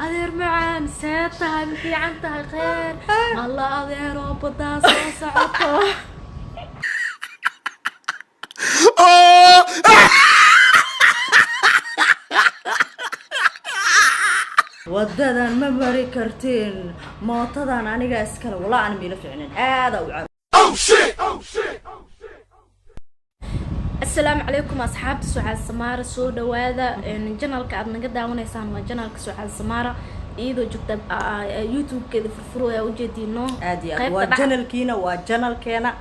adeer macaan see tahay ma fiican tahay khayr alla adeeroo baddaa soo socoto wadadan ma mari kartiin mootadan aniga iskale walaa aan miila fiicnin aada u caro السلام عليكم أصحاب سعاد سمارة سو دوادا جنال كأد نقد ونيسان وجنال كسعاد سمارة إيدو جكتب يوتيوب كده فرفرو يا وجدينو عادي وجنال كينا وجنال كينا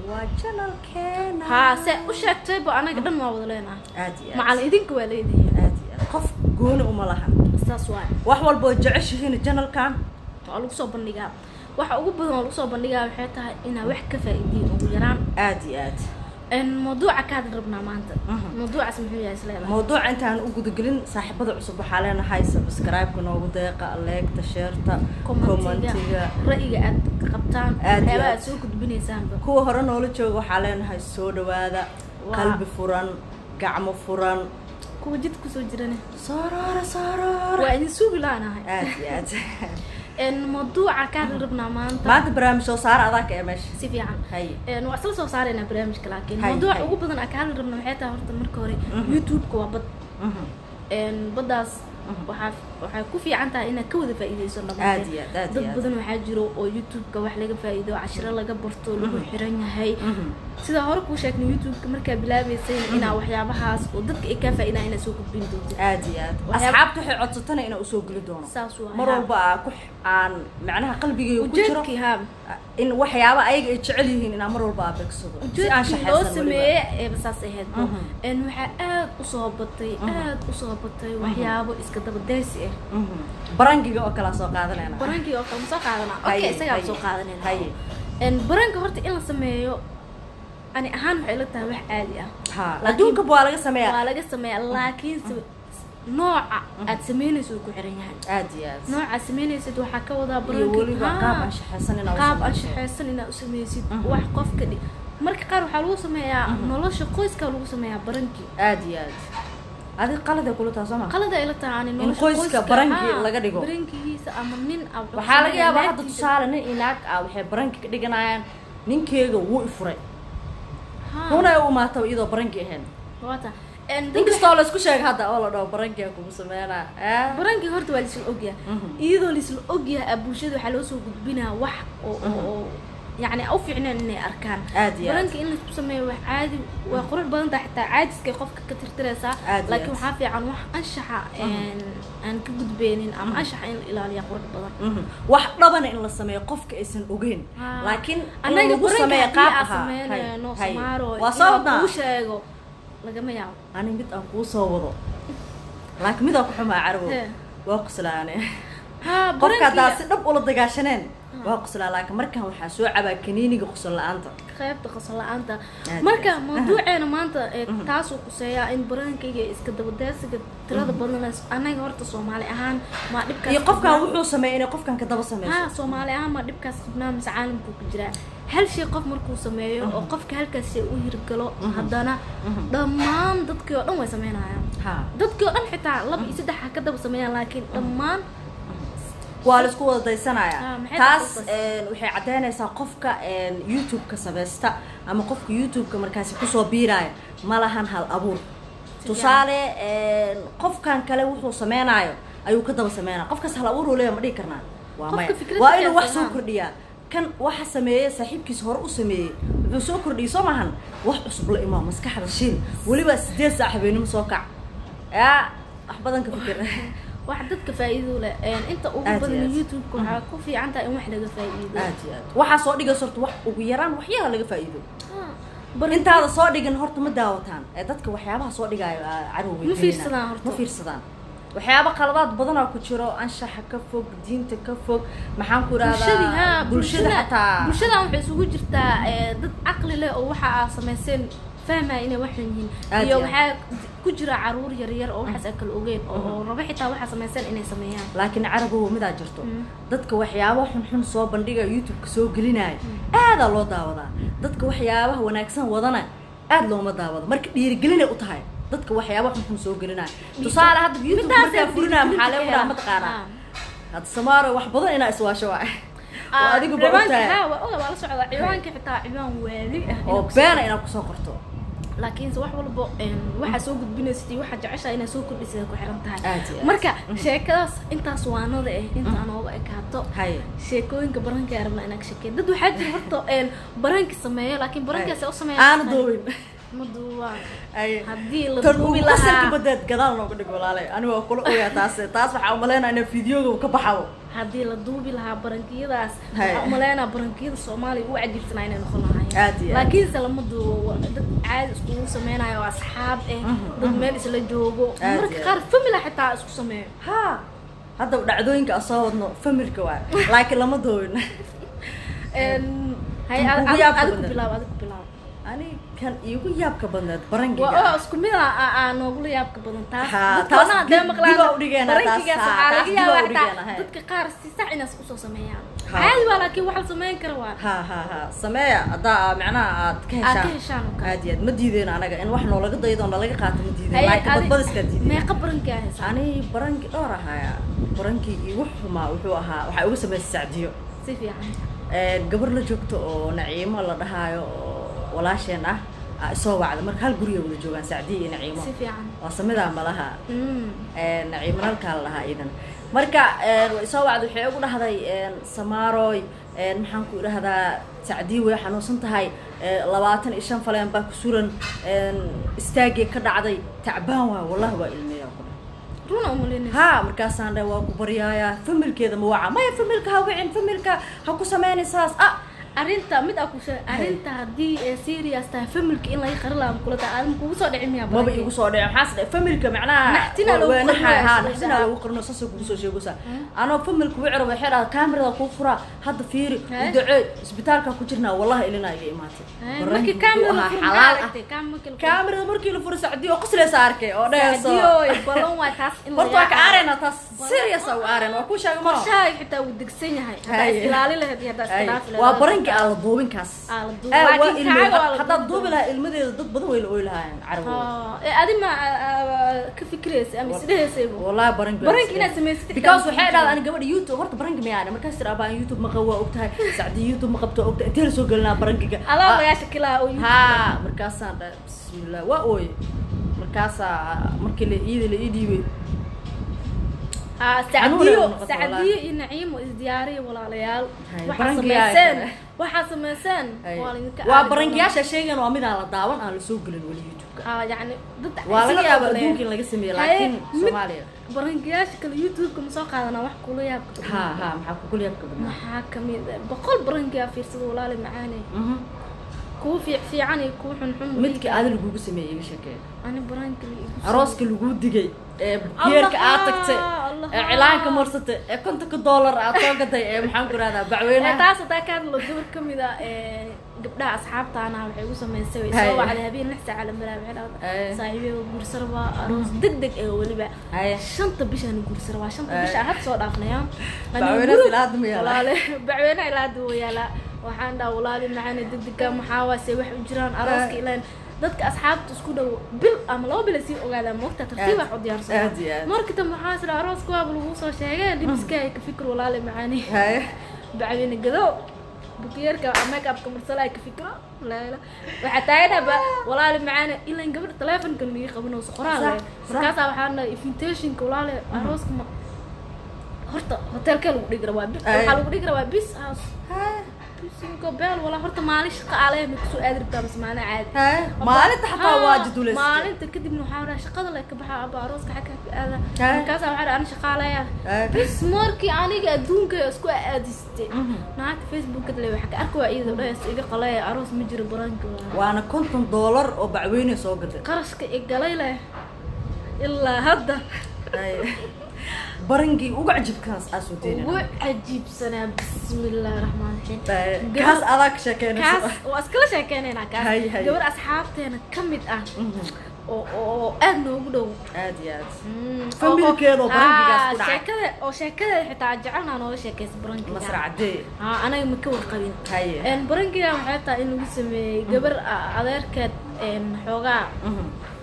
وجنال كينا ها وشك تبو أنا قدر ما وضلينا عادي مع الإيدين كواليدي عادي قف جون وملها استاس واحد وحول بوجعش هنا الجنال كان على صوب النجاب waxa ugu badan oo soo bandhigaa waxay tahay ina wax ka faa'iideyn ugu yaraan aad موضوع كاد ربنا مانت موضوع اسمه يا سلام موضوع انت ان ugu dagilin saaxiibada cusub waxa leena hay subscribe kuna ugu deeqa like share commentiga ra'yiga aad qabtaan waxyaaba soo gudbinaysaan kuwa hore noola jooga waxa leenahay soo dhawaada qalbi furan gacmo furan kuwa jid ku soo jirana sarar waa in suuq laanahay aad الموضوع كان ربنا ما برامج سو صار هذاك يا ماشي سيفي عن هي وصل سو صارنا برامج لكن الموضوع ugu badan كان ربنا maxay horta marka hore youtube ka waa bad badaas waxa ku fiican tahay in ka wada faa'iideyso dhammaan dad badan waxa jiro oo youtube ka wax laga faa'iido cashiro laga barto lagu xiran yahay sida hore ku sheegnay youtube ka marka bilaabaysay ina waxyaabahaas oo dadka ay ka faa'iidaan inay soo gudbin doonto aad asxaabtu waxay codsatana inay soo geli doono mar walba ku aan macnaha qalbigeyga ku jiro in waxyaabo ayaga ay jecel yihiin in mar walba abeegsado si aan shaxaysan sameeyay ee basaas ahayd in waxa aad u soo batay waxyaabo iska daba deesi ah barangiga oo kala soo qaadanayna barangiga oo kala soo qaadana okay isaga soo qaadanayna haye in baranga horta in la sameeyo ani ahaan waxay la tahay wax caadi ah ha adduunka waa laga sameeyaa laakiin nooca aad sameynayso ku xiran yahay aad nooca sameynaysid waxa ka wada baranga qaab anshaxaysan inaad u sameysid wax qof ka dhig marka qaar waxa lagu sameeyaa nolosha qoyska lagu sameeyaa baranki aad هذه قلده كله تاسمع قلده إلى تاني إن قويسك برانكي لقى ديجو برانكي هي سأمنين أو وحالك يا واحد تصال إنك أو حب برانكي ديجنا نينكي جو وقفري هنا يوم ما تو إذا برانكي هن واتا إنك استولس كوشك هذا أول ده برانكي أكو مسمينا برانكي هرت والس الأوجيا إذا لس الأوجيا أبو شدو حلوسه بينا وح يعني أو في عنا إني أركان برانك إنك تسميه عادي وقرر بدن حتى عادي كيخوف كتر ترسا لكن حافي عن وح أنشحة أن كجد بينين أم أنشحة إلى اللي يقرر بدن وح طبعا إن السماء قف كإسن أوجين لكن أنا يقول سماء قابها وصوتنا وش يجو لقمة ياو أنا بيت أقول صوره لكن ميدا كحما عربو وقصلاني قف كذا سدب ولا دقاشنين وقصلا لكن مركها waxaa soo caba kaniiniga qosol la'aanta qaybta qosol la'aanta marka mawduuceena maanta taas uu quseeyaa in baraankayga iska dabadaysiga tirada badan anaga horta Soomaali ahaan ma dhibkaas iyo qofkan wuxuu sameeyay in qofkan ka daba sameeyo Soomaali ahaan ma dhibkaas qabnaa mise caalamku ku jira hal shay qof markuu sameeyo oo qofka halkaas u hirgalo hadana dhammaan dadkii oo dhan way sameynayaan dadkii oo dhan xitaa laba iyo saddex ka daba sameeyaan laakiin dhammaan ولا سكوا دايسنايا تاس وحي عدانيسا قفكا يوتيوب كسبستا اما قفك يوتيوب كمركاسي كسو بيراي مالهان هال ابور تصالي قفكان كلا وحو سمينايو ايو كدaba sameeyna qofkas hal abuur leeyahay ma dhigi karnaa waa inuu wax soo kordhiyaa kan waxa sameeyay saaxiibkiis hore u sameeyay wuxuu soo kordhiyay Soomahan wax cusub la imaam maskaxda shiil waliba 8 saaxiibeenimo soo kac wax badan ka fikir واحد dadka faa'iido leh inta ugu badan youtube ku waxa ku fiican tahay in wax laga faa'iido waxa soo dhiga sorto wax ugu yaraan waxyaha laga faa'iido intaada soo dhigan horta ma daawataan dadka waxyaabaha soo dhigayo carruur ma fiirsadaan waxyaabo qaladaad badan oo ku jiro anshaxa ka fog diinta ka fog maxaan ku raadaa bulshada waxay isugu jirtaa dad aqli leh oo waxa sameeyeen فاهمة إنه واحد يهين يوم حاجة كجرا عرور يرير أو حس أكل أوجين أو ربحي تا واحد سميسان إنه سميان لكن عربه مدى جرتو ضدك وحيابه حن صوب بندقة يوتيوب كسوق ليناي هذا الله داوضا ضدك وحيابه وناكسن وضنا هذا لو ما داوضا مرك يرجلنا أطهاي dadka waxyaabo xun soo gelinaa tusaale hadda YouTube markaa furinaa maxaa leeyahay wada mataqaana had Samaaro wax badan ina iswaasho waa adigu baa waa la socda ciwaanka xitaa ciwaan waali oo beena ina ku soo qorto laakiin wax walba waxa soo gudbinaysay waxa jecesha inay soo kordhisay ku xiran tahay marka sheekadaas intaas waanada inta aan uga ekaato sheekooyinka baranka arabna inaad sheekay dad waxa jira horta baranka sameeyo laakiin barankaas oo sameeyo aan doobin maduwa hadii la duubi lahaa badad gadaal nooga dhig walaalay aniga waa kula ogaa taas waxa u maleynaa in fiidiyoga ka baxayo hadii la duubi lahaa barankiyadaas waxa u maleynaa barankiyada Soomaaliya u cajibsanaa inay noqon lahaayeen laakiin salama duubo dad caadi isku sameeynaayo asxaab dad meel isla joogo marka qaar family xitaa isku sameeyo hadda dhacdooyinka asoo wadno familka waa laakiin lama doobin hay adigu bilaab ani kan igu yaabka badneed barangiga waa isku mid ah noogu yaabka badan taas dadka maqlaan barangiga waxa laga yaabaa dadka qaar si sax inaas u soo sameeyaan caadi waa laakiin waxa la sameyn karo waa sameeya hada macnaha aad ka heshaan aad ma diideen anaga in wax noo laga daydo oo laga qaato ma diideen laakiin badbad iska diideen meeqa barangi ah ani barangi dhowr ahaya barangi igu xuma wuxuu ahaa waxa ugu sameeyay Saacdiyo si fiican gabar la joogto oo Naciimo la dhahayo walaasheen soo wacda marka hal guriga wada joogan Saacdiyo iyo Naciimo si fiican waa samida malaha Naciimo halka laha idan marka soo wacda waxay ugu dhahday Samaaroy maxaan ku irahdaa Saacdiyo way xanuunsan tahay 25 faleen baa ku suran istaagay ka dhacday tacbaan waa wallahi waa ilmeeyo runa umaleynaa markaasaan dhahay waa ku baryaaya familkeeda ma waca ma familka ha wicin familka ha ku sameynaysaas arinta mid aku arinta hadii serious ta familka in la yaqran la kula ta aan kugu soo dhicin miyaa baba igu soo dhicin xaas familka macnaha naxtina lagu qarno soo kugu soo sheegaysa ana familka wicra waxay dhahay kamerada ku fura hadda fiiri duceed isbitaalka ku jirnaa wallahi ilina iga imaatay markii kamerada xalaal kamerada markii la furo Saacdiyo qoslaysa arkay oo dhayso balon waa taas in la horta ka arena taas serious oo arena waa ku sheegay ma shay xitaa uu digsan yahay hada ilaali lahayd hada iskalaaf waa baranka على الضوبين كاس لكن حتى الضوب لها المدى ضد بدو ولا ولا عربي هذه ما كفكريس أمي سيده سيبو والله برنك هنا سميت because وحيد أنا قبل يوتيوب هرت برنك ميانا مركز ترى أبان يوتيوب مقوى وقتها Saacdiyo يوتيوب مقبته وقتها تيرسو قلنا برنك الله يا شكلها ها مركز ساندا بسم الله وأوي مركز مركل إيدي Saacdiyo Naciimo isdiyaari walaalayaal waxa sameeysan waa barangiyaasha sheegan waa mid aan la daawan aan la soo galin wali YouTube yaani dad waa laga yaabaa adduunka in laga sameeyo laakiin Soomaaliya barangiyaasha kale YouTube ka soo qaadana wax kula yaab maxaa ku kula yaab badan maxaa kamid boqol barangiya fiirsado walaalayaal macaanay ku fiican iyo ku xun midka aad lagu sameeyay sheekay ani barangi arooska lagu digay geerka aad tagtay cilaanka marsatay $50 aad soo gaday maxaan ku raada bacweynaha taas ka la gabar kamida gabdhaha asxaabtaana waxay ugu sameysay way soo wacday habeen 6 saac la maraabic saaxiibo guursarba aroos degdeg waliba 5 bishan guursarba 5 bisha had soo dhaafnayaan bacweynaha ilaad ma yaala bacweynaha ilaad wayala waxaan dhaa walaali macaan degdeg maxaa waase wax u jiraan arooska ilaan dadka asxaabta isku dhaw bil ama laba bil si ogaada moogta tartiib wax u diyaarsan markii maxaa sida arooska waa lagu soo sheegay dibska ay ka fikir walaali macaani bacweyne gado bukiyarka make up ka marsala ay ka fikro la waxa taayada walaali macaani ilaa gabadha telefoonka mii qabno soo qoraal markaas waxaan invitation ka walaali arooska horta hotelka lagu dhigra waa waxa lagu dhigra waa bis house بسمكو بال ولا هرت ماليش قاله مكسو قادر بتاع بس معنا عادي مالنت حتى واجد ولا مالنت كدب انه حاوره شقده لك بخا ابا روسك حكا هذا كاس waxaa aan shaqaalaya bis markii aniga adduunka isku aadistay naagta Facebook kadle waxa ka arko iyada dhays iga qalay aroos ma jiro baranka waana $50 oo bacweyne soo gaday qarashka igalay leh ilaa hadda برنجي وعجب كاس أسودين وعجب سنة بسم الله الرحمن الرحيم كاس أذاك شكينا كاس وأسكال شكينا كاس جور أصحابتنا كمد oo aad noogu dhow aad iyo aad familkeedo barangigaas ku dhacay sheekada xitaa jecelna nooga sheekaysa barangiga masracde anaga ma ka warqabin barangiga waxay tahay in lagu sameeyay gabar adeerkeed xoogaa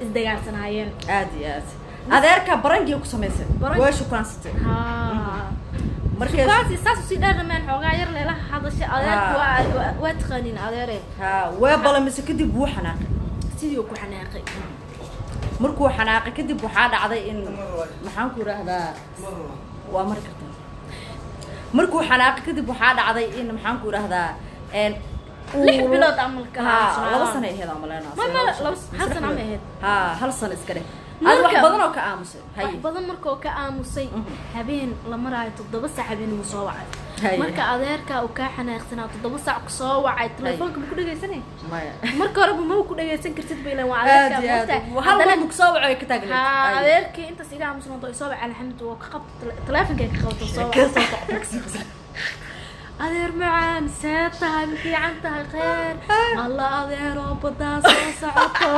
isdagaalsanaayeen aad iyo aad adeerka barangiga ku sameysay way shukansatay markaasi saas si dharmaan xoogaa yar leela hadashay adeerku waa taqaanin adeere way balamise kadib wuu xanaaqay sidii uu ku xanaaqay markuu xanaaqay kadib waxaa dhacday in maxaan ku raahdaa waa mar kartaa markuu xanaaqay kadib waxaa dhacday in maxaan ku raahdaa 6 bilood amalka 2 sano ahayd amalena hal sano ma ahayd hal sano iska dheh wax badan oo ka aamusay wax badan markoo ka aamusay habeen la maraayo 7 saac habeen uu soo wacay marka adeerka uu ka xanaaqsanaa 7 saac ku soo wacay telefoonka ma ku dhageysanay maya marka hore ma ku dhageysan kartid baylan waa adeerka hadana ku soo wacay ka taagay adeerkii inta siga aamusnaa oo soo wacay alxamdu oo ka qabto telefoonka ka qabto soo wacay adeer macaan seetahay fiican tahay khair alla adeer oo badaa soo socoto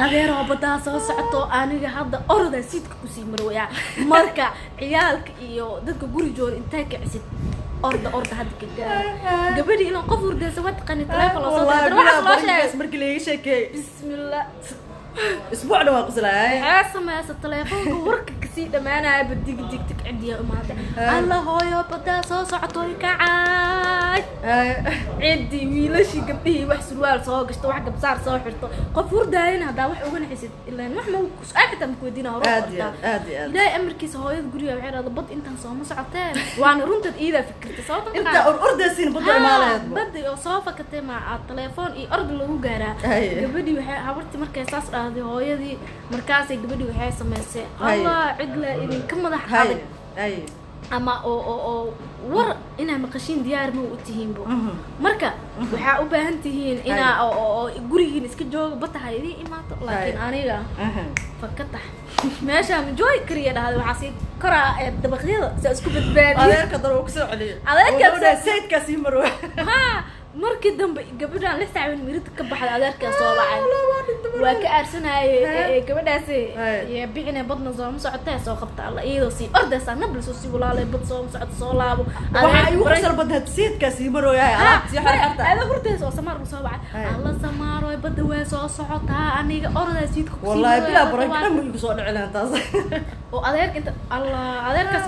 adeer oo badaa soo socoto aniga hadda orada sidka ku sii marwaya marka ciyaalka iyo dadka guri jooga intay ka cisid orda hadda ka gabadhi ilaa qof hurdaysa wad qani telefoon la soo diray waxa loo sheegay markii la sheekay bismillah اسبوع دوا قصلاي عاصمة التليفون ورك كسي دمانا بديك ديك تك عندي اماتي الله هويو بدا سو سocotooy kacay عندي wiilashi gabdhii wax surwaal soo gashto wax gabsaar soo xirto qof hurdaayna hada wax uga naxisid ilaa wax ma ku saacada ma ku weydiina hore ilaa amarkiisa hooyada guriga waxay raado bad intaan soo ma socoteen waana runta iida fikirta sababta inta ordaysin bad maaleed bad oo soo fakatay ma telefoon iyo ord lagu gaaraa gabadhii waxay habarti markay saas dhaahday hooyadii markaasay gabadhii waxay sameysay allah cidla idin ka madax adag ama oo war inaa maqashiin diyaar ma u tihiinbo marka waxaa u baahan tihiin inaa oo gurigiin iska jooga batahay idin imaato laakiin aniga fakatax meesha ma joogi kariya dhahday waxaa sii koraa dabaqyada si isku badbaadiyo adeerka daroo ku soo celiyo adeerka sayidka sii marwa markii dambe gabadhan la saaciin mirid ka baxday adeerka soo wacay waa ka aarsanayay gabadhaasi iyo bixina badna soo socotay soo qabta alla iyadoo si ordaysa nabl soo si walaalay bad soo socod soo laabo waxa ay ugu sal badad sayidka sii marooyay alaabti xarxarta aad hortaysa oo samaar soo wacay alla samaar way bad way soo socotaa aniga orday sayidku ku wallahi bila baranka ma igu soo dhicin taas oo adeerka inta alla adeerkaas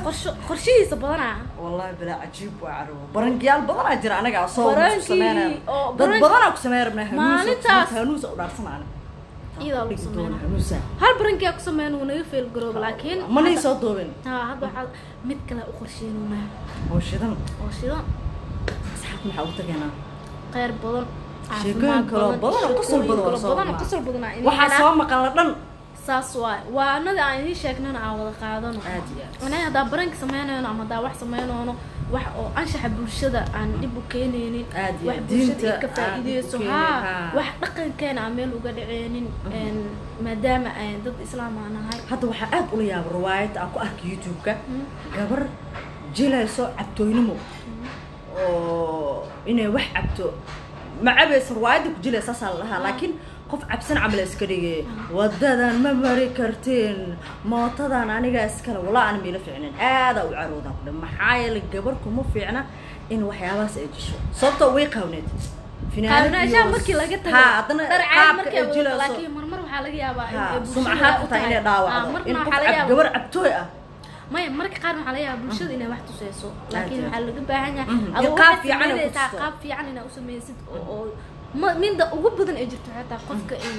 qorshihiisa badana wallahi bila ajiib waa caro barankiyaal badana jira anaga soo dad badan ku sameeyrna hanuus u dhaarsanaan iyada lagu sameeyay hal baranki ku sameeyay uu naga feel garoob laakiin manay soo doobin hadda waxa mid kale u qorsheynayna oo shidan saxad maxaa u tageena qeyr badan sheekoyin kale badan qosol badan waxa soo maqan la dhan saas waa anada aan idin sheegnana aan wada qaadano anay hada baranki sameeynayno ama daa wax sameeynayno wax oo anshaxa bulshada aan dib u keenaynin wax bulshada ka faa'iideyso wax dhaqankeena aan meel uga dhaceenin maadaama aan dad islaam aan ahay hadda waxa aad u yaab riwaayad aan ku arkay YouTube-ka gabar jilayso cabtooynimo oo inay wax cabto ma cabeys riwaayad ku jilaysa salaha laakiin qof cabsan camal iska dhigay wadadan ma mari karteen mootadan aniga iskala walaa aan meela fiicneen aad u caroodan ku maxaa yeelay gabar kuma fiicna in waxyaabaas ay jisho sababtoo way qawneed finaanada markii laga tago hadana qaabka ay jilayso laakiin marmar waxa laga yaabaa in sumcaha ku tahay inay dhaawacdo in gabar cabtooy ah ما مرك قارن عليها بلشد إنها واحد تسيسو لكن على الجبهة أو قاب في عننا أسمي سد أو ما من ده وجبدن أجرت حتى قفك إن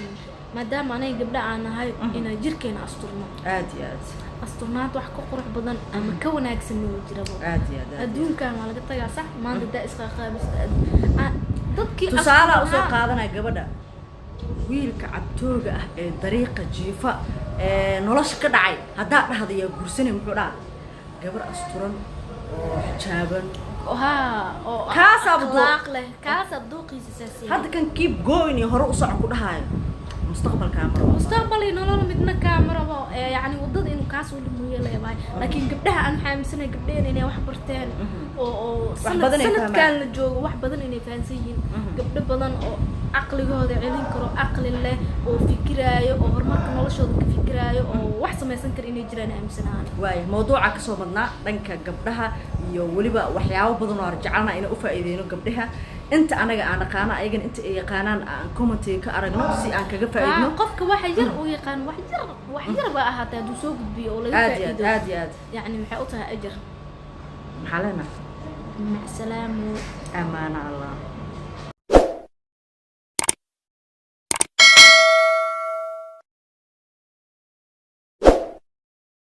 ما دام أنا يجبنا عنا هاي إن جركنا أسطورنا عادي أسطورنات وحكو قرح بدن مكون أكسن وجربوا عادي الدون كان على قطع صح ما عنده ده إسقاط بس dadkii tusaale u soo qaadanay gabadha wiilka cabtooga ah ee dariiqa jiifa ee nolosha ka dhacay hadaa dhahdaya gursanay muxuu dhaca gabar asturan oo xijaaban oo kaas abduuq leh kaas abduuqiisa saasi hadda kan keep going hore u socon ku dhahayo mustaqbal nolol midna kaamaro yani wadada inuu kaas u dhimayo leeyahay laakiin gabdhaha aan xaamisanay gabdheen inay wax barteen oo sanadkan la joogo wax badan inay fahansan yihiin gabdho badan oo aqligooda celin karo aqli leh oo fikiraayo oo horumarka noloshooda ka fikiraayo oo wax samaysan kara inay jiraan aaminsanaan waay mawduuca ka soo badnaa dhanka gabdhaha iyo waliba waxyaabo badan oo arjacana inay u faa'iideeyno gabdhaha inta anaga aan aqaana ayagana inta ay yaqaanaan aan comment ka aragno si aan kaga faa'iidno qofka waxa yar uu yaqaan wax yar ba ahaatay haduu soo gudbiyo oo laga faa'iido aad yani maxay u tahay ajar maxalena مع السلامة أمان الله.